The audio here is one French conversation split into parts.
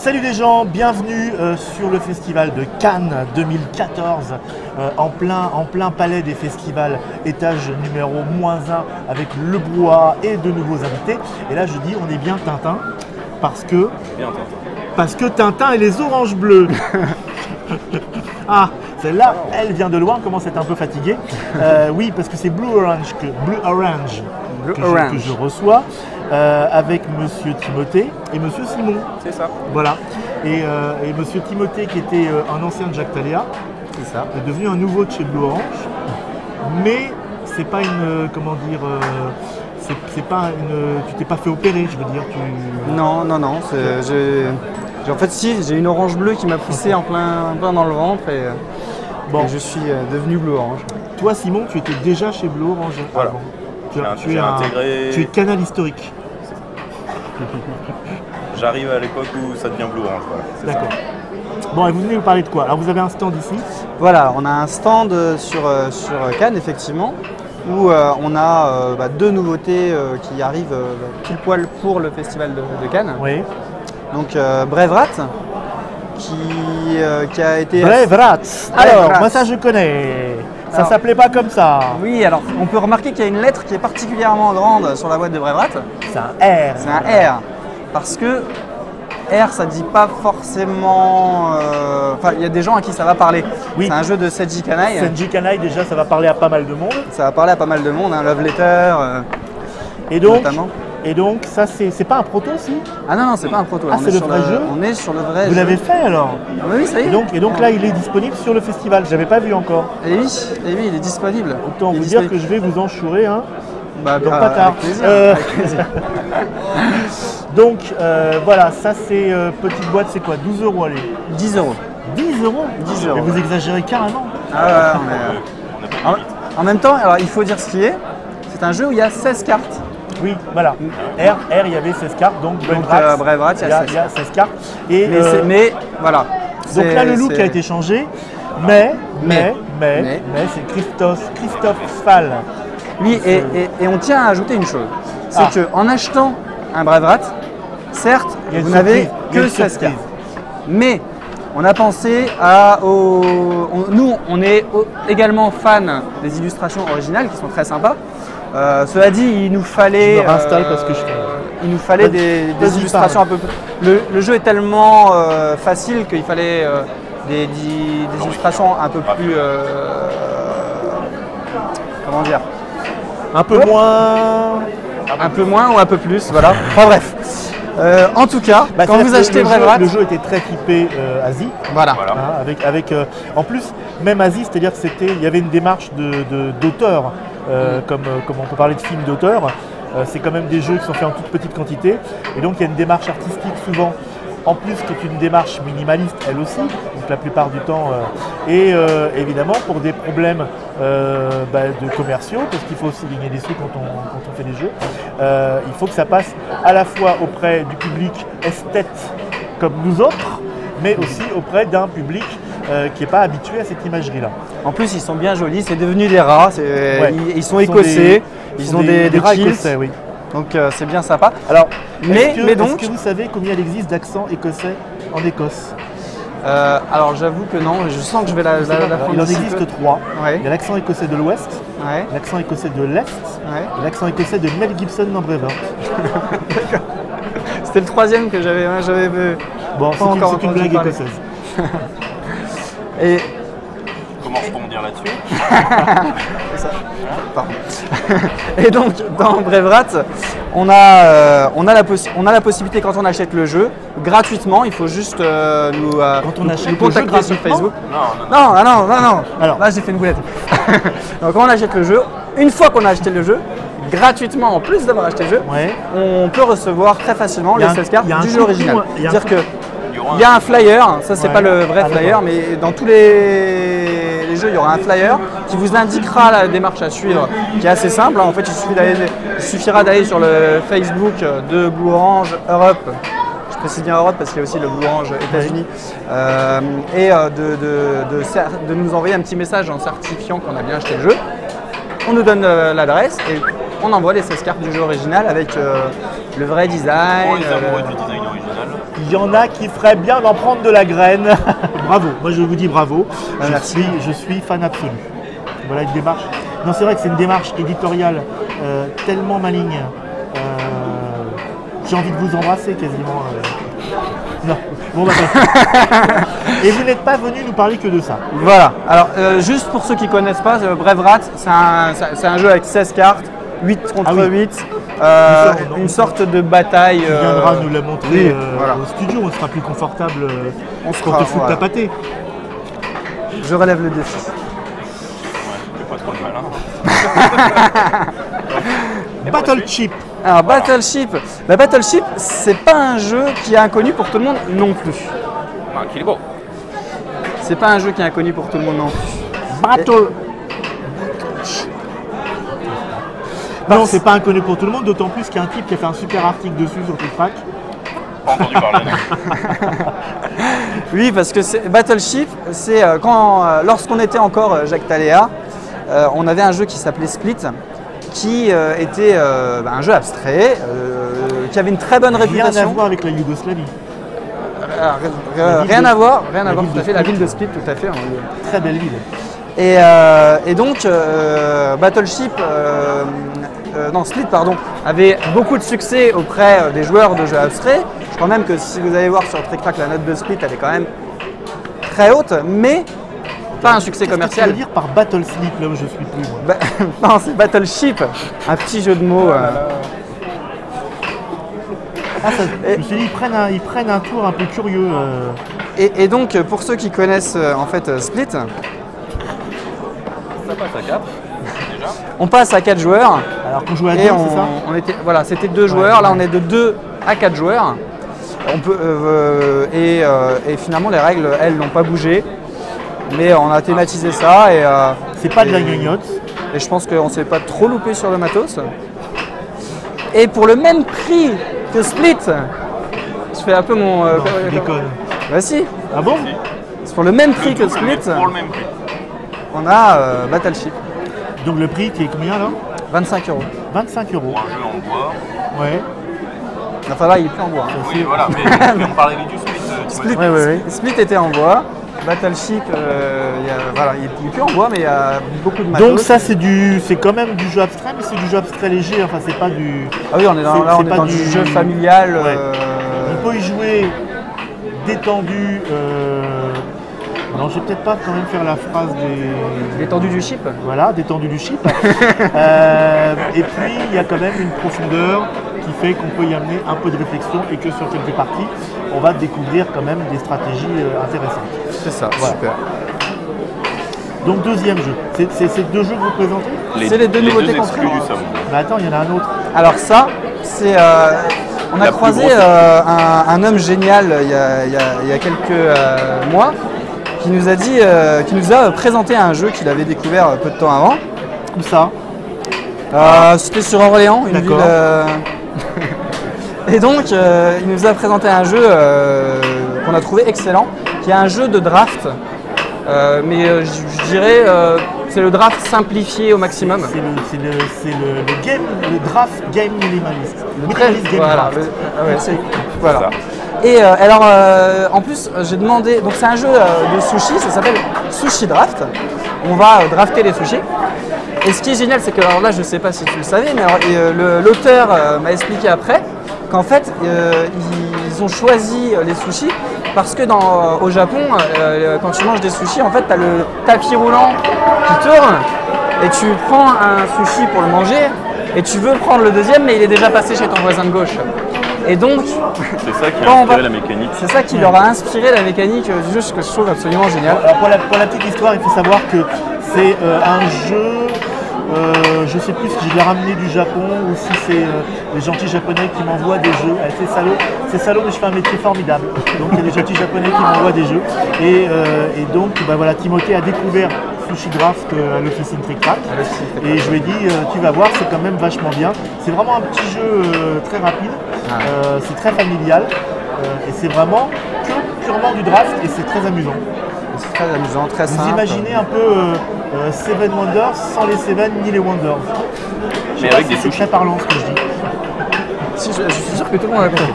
Salut les gens, bienvenue sur le festival de Cannes 2014, en plein palais des festivals, étage numéro -1 avec le brouhaha et de nouveaux invités. Et là je dis on est bien Tintin parce que Tintin et les oranges bleues. Ah, celle-là, elle vient de loin, elle commence à être un peu fatiguée. Oui, parce que c'est Blue Orange que je reçois. Avec Monsieur Timothée et Monsieur Simon. C'est ça. Voilà. Et Monsieur Timothée, qui était un ancien de Jacques Thaléa, C'est ça. est devenu un nouveau de chez Blue Orange. Mais c'est pas une. Comment dire. C'est pas une. Tu t'es pas fait opérer, je veux dire. Non. En fait, si, j'ai une orange bleue qui m'a poussé en plein dans le ventre et je suis devenu Blue Orange. Toi, Simon, tu étais déjà chez Blue Orange Voilà. avant. J'ai intégré. Tu es canal historique. J'arrive à l'époque où ça devient Blue Orange. Voilà, D'accord. Bon, et vous venez nous parler de quoi? Alors, vous avez un stand ici. Voilà, on a un stand sur Cannes, effectivement, où on a deux nouveautés qui arrivent pile poil pour le festival de Cannes. Oui. Donc, Brevrat, qui a été... Brevrat. Alors, Brevrat. moi ça je connais. Ça Alors, s'appelait pas comme ça. Oui, alors on peut remarquer qu'il y a une lettre qui est particulièrement grande sur la boîte de Brevrat. C'est un R. C'est un R. Parce que R, ça dit pas forcément. Enfin, il y a des gens à qui ça va parler. Oui. C'est un jeu de Seiji Kanai. Senji Kanai, déjà, ça va parler à pas mal de monde. Ça va parler à pas mal de monde, Love Letter Et donc, notamment. ça, c'est pas un proto, si? Ah non, c'est pas un proto. Ah, on c'est est le sur vrai jeu. On est sur le vrai Vous jeu. l'avez fait alors? Ah bah oui, ça y est. Et donc là, il est disponible sur le festival. J'avais pas vu encore. Et oui, il est disponible. Autant Il est vous dire disponible. que je vais vous enchourer, hein. Bah, Donc pas tard. Avec plaisir. Avec plaisir. Donc voilà, ça c'est petite boîte, c'est quoi? 12 € allez. 10 €. 10 euros? 10 Mais €. vous exagérez carrément. Ah ouais, on est... En même temps, alors il faut dire ce qui est. C'est un jeu où il y a 16 cartes. Oui, voilà. R, il y avait 16 cartes, donc Brevrat, Brevrat, il y a 16 cartes. Et, Mais voilà. donc là, le look c'est- a été changé, mais c'est Christophe Sfal. Oui, et on tient à ajouter une chose. C'est Ah. qu'en achetant un Brevrat, certes, Il y a une vous n'avez surprise, il y a que une 16 surprise. cartes. Mais on a pensé nous, on est également fans des illustrations originales qui sont très sympas. Cela dit, il nous fallait. Je me réinstalle parce que je fais- Il nous fallait Vas-y, des illustrations un peu. Le jeu est tellement facile qu'il fallait des illustrations un peu plus. Comment dire? Un peu moins. Un peu moins ou un peu plus, voilà. Enfin bref. En tout cas, Bah, quand c'est-à-dire vous que achetez le jeu- Brevrat, le jeu était très typé Asie. voilà. Voilà. Hein, avec en plus, même Asie, c'est-à-dire il y avait une démarche d'auteur, comme on peut parler de films d'auteur. C'est quand même des jeux qui sont faits en toute petite quantité. Et donc il y a une démarche artistique souvent, en plus qui est une démarche minimaliste elle aussi, donc la plupart du temps. Et évidemment pour des problèmes de commerciaux, parce qu'il faut aussi gagner des sous quand on fait des jeux, il faut que ça passe à la fois auprès du public esthète comme nous autres, mais aussi auprès d'un public qui n'est pas habitué à cette imagerie-là. En plus, ils sont bien jolis, c'est devenu des rats, Ouais. ils sont écossais, ils ont des rats kilts, écossais, oui. donc c'est bien sympa. Alors, Mais donc, est-ce que vous savez combien il existe d'accents écossais en Écosse? alors j'avoue que non, je sens que je vais la prendre Il en d'ici existe peu. 3. Ouais. Il y a l'accent écossais de l'Ouest, Ouais, l'accent écossais de l'Est ouais. et l'accent écossais de Mel Gibson dans Braveheart. C'était le troisième que j'avais vu. Bon, Pas c'est encore une entendu blague parler. écossaise. Et Comment rebondir là-dessus? Pardon. Et donc, dans Brevrat, on a la possibilité, quand on achète le jeu, gratuitement, il faut juste nous achète nous le jeu contacter sur gratuitement Facebook. Non. Non. Alors. Là, j'ai fait une boulette. Donc, quand on achète le jeu, une fois qu'on a acheté le jeu, gratuitement, en plus d'avoir acheté le jeu, Ouais. on peut recevoir très facilement Il y a les un- 16 cartes il y a un du jeu contenu, original. il y a un C'est-à-dire que aura il y a un flyer, ça c'est Ouais. pas le vrai Ah, flyer, d'accord. mais dans tous les jeux, il y aura un flyer qui vous indiquera la démarche à suivre, qui est assez simple. En fait, il suffira d'aller sur le Facebook de Blue Orange Europe. Je précise bien Europe parce qu'il y a aussi le Blue Orange États-Unis. Et de nous envoyer un petit message en certifiant qu'on a bien acheté le jeu. On nous donne l'adresse et on envoie les 16 cartes du jeu original avec le vrai design. Pour les amoureux du design original. Il y en a qui feraient bien d'en prendre de la graine. Bravo, moi je vous dis bravo. Merci. Je suis fan absolu. Voilà une démarche. Non, c'est vrai que c'est une démarche éditoriale tellement maligne. J'ai envie de vous embrasser quasiment. Non, bon bah. Et vous n'êtes pas venu nous parler que de ça. Voilà, alors juste pour ceux qui ne connaissent pas, Brave Rat, c'est un jeu avec 16 cartes, 8 contre 8, une sorte de bataille. Tu viendras nous la montrer oui, voilà. au studio, on sera plus confortable On se pour fera, te foutre voilà. ta pâtée. Je relève le défi. C'est pas trop le malin. Battle Chip. Alors Battleship, la Battleship, c'est pas un jeu qui est inconnu pour tout le monde non plus. Qu'il est beau. C'est pas un jeu qui est inconnu pour tout le monde non plus. Battle. Non, c'est pas inconnu pour tout le monde, d'autant plus qu'il y a un type qui a fait un super article dessus sur TikTok. Pas entendu parler. Non. Oui, parce que Battleship, c'est lorsqu'on était encore Jacques Taléa, on avait un jeu qui s'appelait Split, qui était un jeu abstrait, qui avait une très bonne Rien à réputation. voir avec la Yougoslavie. Rien à voir, ville tout à de fait. La Split. ville de Split, tout à fait. Très belle ville. Et donc, Battleship, non, Split, pardon, avait beaucoup de succès auprès des joueurs de jeux abstraits. Je crois même que si vous allez voir sur TrickTrack, la note de Split, elle est quand même très haute, mais pas un succès Qu'est-ce que tu commercial. veux dire par Battle Sleep, là où je suis plus moi. Non, c'est Battleship, un petit jeu de mots. Ah, je me suis dit, ils prennent un tour un peu curieux. Et donc, pour ceux qui connaissent en fait Split, Ça passe à 4. Déjà. on passe à 4 joueurs. Alors qu'on jouait à deux, Et c'est ça on était, voilà, c'était 2 joueurs. Là, on est de 2 à 4 joueurs. On peut, et finalement, les règles, elles, n'ont pas bougé. Mais on a thématisé ça C'est pas de la gnognotte. et je pense qu'on ne s'est pas trop loupé sur le matos. Et pour le même prix que Split, je fais un peu mon. Non, tu déconnes. Bah si, Ah bon c'est pour le même prix que Split, Pour le même prix. on a Battleship, Donc le prix qui est combien là 25 €. 25 €. Pour un jeu en bois. Ouais. Enfin là, il est plus en bois. hein. Oui, voilà. Mais on parlait du Split. Split, Split était en bois. Battleship, voilà, il n'est plus en bois, mais il y a beaucoup de matos. Donc ça c'est quand même du jeu abstrait, mais c'est du jeu abstrait léger. Enfin c'est pas du. Ah oui, on est dans, c'est- là, on c'est est pas dans du jeu familial. Ouais. On peut y jouer détendu. Non, je vais peut-être pas quand même faire la phrase des. L'étendue du chip. Voilà, détendu du chip. Et puis il y a quand même une profondeur qui fait qu'on peut y amener un peu de réflexion et que sur quelques parties, on va découvrir quand même des stratégies intéressantes. C'est ça, Voilà. super. Donc deuxième jeu. C'est deux jeux que vous présentez? C'est les deux nouveautés qu'on exclus fait. du somme. Mais attends, il y en a un autre. Alors ça, c'est... on a La croisé plus grosse. un homme génial il y a quelques mois qui nous a dit, qui nous a présenté un jeu qu'il avait découvert peu de temps avant. Où ça? C'était sur Orléans, une ville. D'accord. Et donc, il nous a présenté un jeu qu'on a trouvé excellent, qui est un jeu de draft. Mais je dirais, c'est le draft simplifié au maximum. C'est le draft game minimaliste. Très Minimalist game voilà, draft. voilà. Ça. Et alors, en plus, j'ai demandé. Donc, c'est un jeu de sushi, ça s'appelle Sushi Draft. On va drafter les sushis. Et ce qui est génial, c'est que, alors là, je ne sais pas si tu le savais, mais alors, l'auteur m'a expliqué après qu'en fait, ils ont choisi les sushis parce que au Japon, quand tu manges des sushis, en fait, tu as le tapis roulant qui tourne et tu prends un sushi pour le manger et tu veux prendre le deuxième, mais il est déjà passé chez ton voisin de gauche. Et donc, C'est ça qui Quand a on inspiré va- la mécanique. c'est ça qui leur a inspiré la mécanique du jeu, ce que je trouve absolument génial. Alors, pour la petite histoire, il faut savoir que c'est un jeu, je ne sais plus si je l'ai ramené du Japon ou si c'est les gentils japonais qui m'envoient des jeux. C'est salaud, mais je fais un métier formidable. Donc il y a des gentils japonais qui m'envoient des jeux. Et donc bah, voilà, Timothée a découvert Sushi Draft à l'officine Trick Track. Et je lui ai dit, tu vas voir, c'est quand même vachement bien. C'est vraiment un petit jeu très rapide, c'est très familial. Et c'est vraiment que purement du draft et c'est très amusant. C'est très amusant, très simple. Vous imaginez un peu Seven Wonders sans les Seven ni les Wonders. Je sais Mais pas avec si des c'est sushis. très parlant ce que je dis. Si, je suis sûr que tout le monde a compris.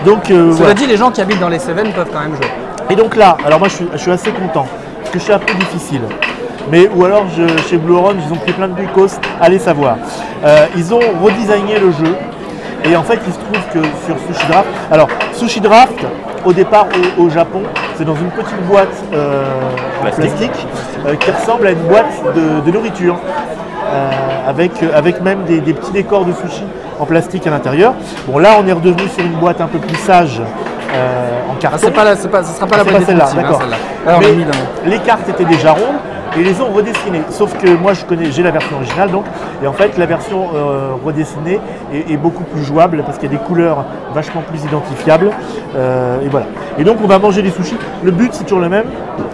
Donc, Cela voilà. dit, les gens qui habitent dans les Cévennes peuvent quand même jouer. Et donc là, alors moi je suis assez content, parce que je suis un peu difficile. Mais, ou alors chez Blue Orange, ils ont pris plein de bicos, allez savoir. Ils ont redesigné le jeu, et en fait il se trouve que sur Sushi Draft, alors Sushi Draft, au départ au Japon, c'est dans une petite boîte en plastique qui ressemble à une boîte de nourriture, avec même des petits décors de sushi en plastique à l'intérieur. Bon là on est redevenu sur une boîte un peu plus sage en carton. Ce sera pas la C'est bonne pas celle-là, définitive, d'accord. celle-là. Alors, on l'a mis dans- Les cartes étaient déjà rondes et ils les ont redessinées. Sauf que moi j'ai la version originale donc, et en fait la version redessinée est beaucoup plus jouable parce qu'il y a des couleurs vachement plus identifiables. Et voilà. Et donc on va manger des sushis. Le but c'est toujours le même.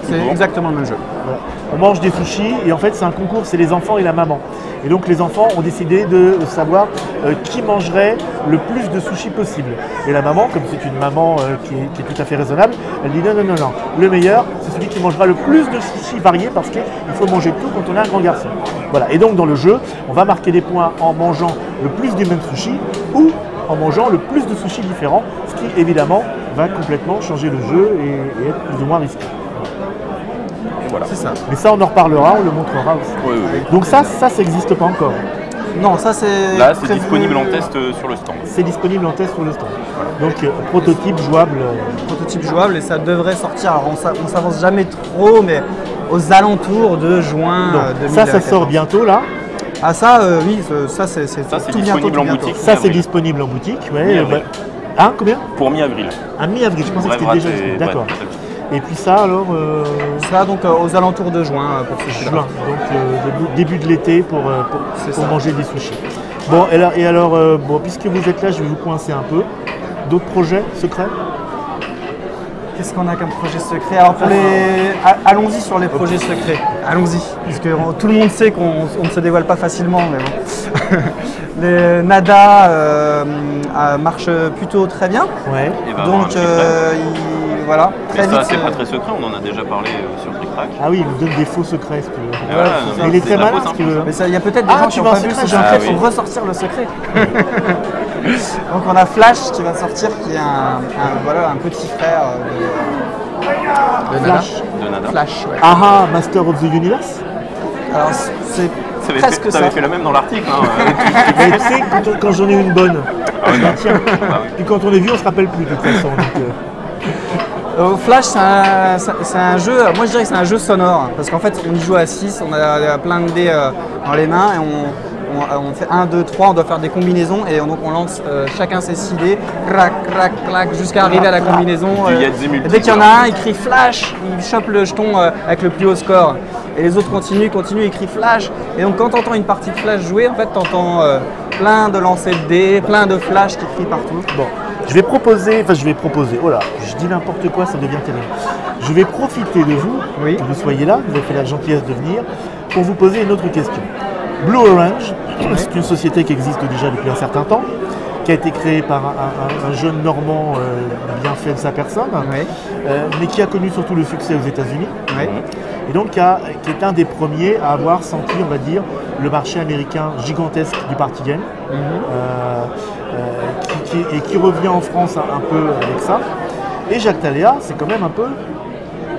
C'est exactement le même jeu. Voilà. On mange des sushis et en fait c'est un concours, c'est les enfants et la maman. Et donc les enfants ont décidé de savoir qui mangerait le plus de sushis possible. Et la maman, comme c'est une maman qui est tout à fait raisonnable, elle dit non. Le meilleur, c'est celui qui mangera le plus de sushis variés parce qu'il faut manger tout quand on est un grand garçon. Voilà. Et donc dans le jeu, on va marquer des points en mangeant le plus du même sushi ou en mangeant le plus de sushis différents, ce qui évidemment va complètement changer le jeu et être plus ou moins risqué. Et voilà. C'est ça. Mais ça on en reparlera, on le montrera aussi. Oui, oui. Donc ça n'existe pas encore. Non, ça c'est. Là, c'est prévu- disponible en test sur le stand. C'est disponible en test sur le stand. Donc prototype jouable. Prototype jouable et ça devrait sortir. Alors, on s'avance jamais trop, mais aux alentours de juin Donc, 2014. ça sort bientôt là. Ah ça, oui, ça c'est Ça, c'est tout disponible bientôt, en tout bientôt. boutique. Ça c'est Mi-avril. disponible en boutique. Ouais, Mi-avril. Hein, combien? Pour mi-avril. Un mi-avril, je pensais que Bref, c'était déjà disponible. ouais, D'accord. peut-être. Et puis ça alors Ça donc aux alentours de juin pour ce jeu. juin, donc début de l'été pour C'est ça. manger des sushis. Bon, et alors bon, puisque vous êtes là, je vais vous coincer un peu. D'autres projets secrets? Qu'est-ce qu'on a comme projet secret? Alors pour allons-y sur les projets secrets. Allons-y, parce que tout le monde sait qu'on ne se dévoile pas facilement, mais bon. Les Nada marchent plutôt très bien. Ouais. Et ben, un Donc petit trait. voilà, Mais très ça, vite. c'est pas très secret, on en a déjà parlé sur Trick-Track. Ah oui, il nous donne des faux secrets si tu veux. Et voilà, c'est non, ça. mais Il est c'est très de la malin fausse ce qu'il veut. Mais il y a peut-être des Ah, gens tu qui n'ont veux un pas vu secret? ce jeu Ah fait oui. pour ressortir le secret. Donc on a Flash qui va sortir, qui est un petit frère de Nada. Flash. De Nada. Flash, ouais. Aha, Master of the Universe. Alors c'est T'avais presque fait, ça. t'avais fait la même dans l'article. Hein. Mais tu sais, quand j'en ai une bonne, je la tiens. Ah oui. Puis quand on est vu, on se rappelle plus de toute façon. Donc, Flash, c'est un jeu, moi je dirais que c'est un jeu sonore, parce qu'en fait on y joue à 6, on a plein de dés dans les mains, et on fait 1, 2, 3, on doit faire des combinaisons, et donc on lance chacun ses 6 dés, crac, crac, crac, jusqu'à arriver à la combinaison. Du Yahtzee Et dès qu'il y en a un, il crie Flash, il chope le jeton avec le plus haut score. Et les autres continuent, ils crient Flash. Et donc quand tu entends une partie de Flash jouer, en fait tu entends plein de lancers de dés, plein de Flash qui crient partout. bon, je vais proposer, oh là, je dis n'importe quoi, ça devient terrible. Je vais profiter de vous, Oui. que vous soyez là, vous avez fait la gentillesse de venir, pour vous poser une autre question. Blue Orange, c'est une société qui existe déjà depuis un certain temps, qui a été créée par un jeune Normand bien fait de sa personne, Oui. mais qui a connu surtout le succès aux États-Unis. Oui. Et donc qui est un des premiers à avoir senti, on va dire, le marché américain gigantesque du party game, qui revient en France un peu avec ça. Et Jacques Taléa, c'est quand même un peu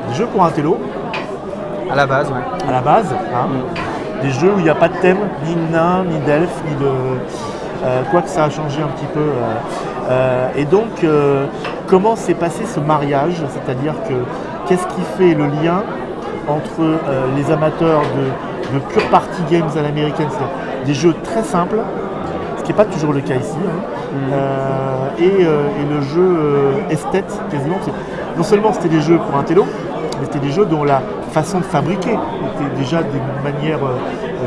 des jeux pour un télo, À la base, ouais. à la base. Hein. Des jeux où il n'y a pas de thème, ni de nains, ni d'elfes, ni de... quoique ça a changé un petit peu. Et donc, comment s'est passé ce mariage? C'est-à-dire que qu'est-ce qui fait le lien entre les amateurs de pure party games à l'américaine, c'est-à-dire des jeux très simples, ce qui n'est pas toujours le cas ici, hein, et le jeu esthète, quasiment. Non seulement c'était des jeux pour un télo, mais c'était des jeux dont la façon de fabriquer était déjà des manières,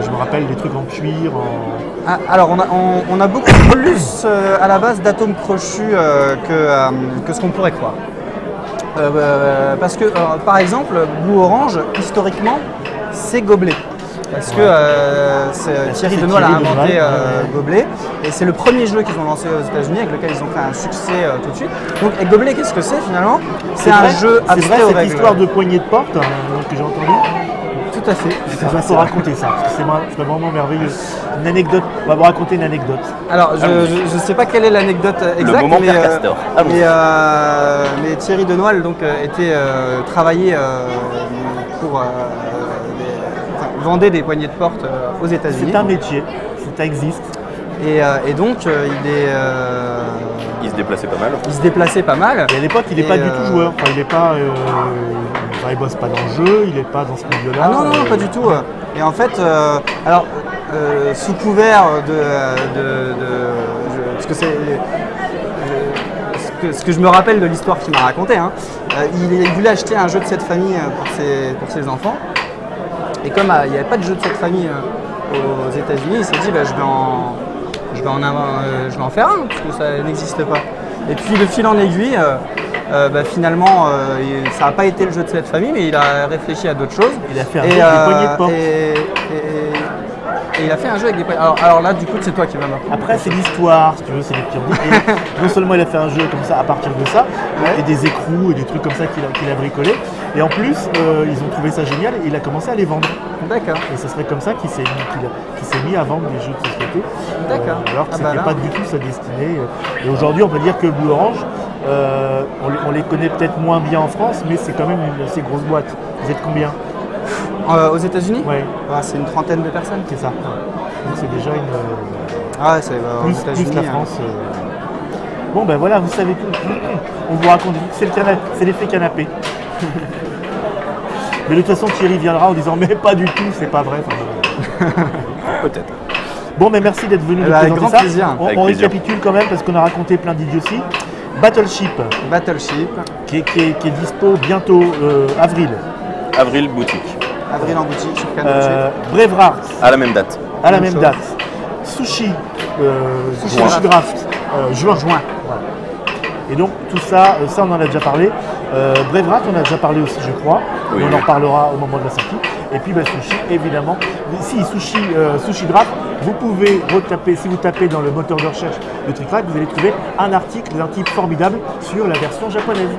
je me rappelle, des trucs en cuir, Ah, alors on a beaucoup plus à la base d'atomes crochus que ce qu'on pourrait croire. Parce que par exemple, Blue Orange, historiquement, c'est Gobelet. Parce que Thierry c'est Denois a Thierry inventé Denois, ouais. Gobelet, et c'est le premier jeu qu'ils ont lancé aux États-Unis, avec lequel ils ont fait un succès tout de suite. Donc, et Gobelet, qu'est-ce que c'est finalement? C'est un vrai, jeu c'est abstrait vrai, aux cette règles. histoire de poignée de porte que j'ai entendue. Tout Tout à fait. Il faut raconter ça, parce que c'est vraiment merveilleux. Une anecdote, on va vous raconter une anecdote. Alors, je ne sais pas quelle est l'anecdote exacte, Le moment Père Castor. mais Thierry Denoël donc, travaillait pour vendait des poignées de porte aux États-Unis. C'est un métier, ça existe. Et donc, Il se déplaçait pas mal. il se déplaçait pas mal. Et à l'époque, il n'est pas du tout joueur. Enfin, il n'est pas, il bosse pas dans le jeu, il n'est pas dans ce milieu-là. Ah non, pas du tout. Et en fait, sous couvert parce que c'est ce que je me rappelle de l'histoire qu'il m'a raconté, hein, il voulait acheter un jeu de cette famille pour ses enfants. Et comme il n'y avait pas de jeu de cette famille aux États-Unis, il s'est dit je vais en faire un parce que ça n'existe pas. Et puis de fil en aiguille, finalement, ça n'a pas été le jeu de cette famille, mais il a réfléchi à d'autres choses. Il a fait un jeu avec des poignées de porte. Et il a fait un jeu avec des poignées. Alors là, du coup, c'est toi qui vas m'apprendre. Après, c'est l'histoire, si tu veux, c'est les pires. Non seulement il a fait un jeu comme ça à partir de ça, et des écrous et des trucs comme ça qu'il a bricolé, et en plus, ils ont trouvé ça génial et il a commencé à les vendre. D'accord. Et ce serait comme ça qu'il s'est mis à vendre des jeux de société. D'accord. Alors que ce n'était pas du tout sa destinée. Et aujourd'hui, on peut dire que Blue Orange, on les connaît peut-être moins bien en France, mais c'est quand même une assez grosse boîte. Vous êtes combien? Aux États-Unis? Ouais. C'est une trentaine de personnes. C'est ça. Donc c'est déjà une. C'est plus la France. Bon ben voilà, vous savez tout. On vous raconte, c'est l'effet canapé. Mais de toute façon, Thierry viendra en disant mais pas du tout, c'est pas vrai. Peut-être. Bon, mais merci d'être venu nous avec présenter grand ça. plaisir. On récapitule quand même parce qu'on a raconté plein d'idioties. Battleship, qui est dispo bientôt avril. Avril boutique. Avril en boutique sur Canal. Braveheart, À la même date. à la même date. Sushi, Sushi Draft, juin. Voilà. Et donc tout ça, ça on en a déjà parlé. Braveheart, on en a déjà parlé aussi, je crois. Oui, On en reparlera au moment de la sortie. Et puis Sushi, évidemment. Si Sushi Draft, vous pouvez retaper, si vous tapez dans le moteur de recherche de TrickTrack, vous allez trouver un article d'un type formidable sur la version japonaise.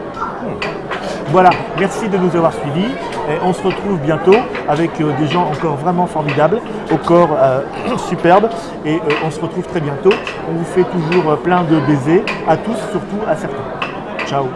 Voilà, merci de nous avoir suivis. Et on se retrouve bientôt avec des gens encore vraiment formidables, au corps superbe. Et on se retrouve très bientôt. On vous fait toujours plein de baisers, à tous, surtout à certains. Ciao.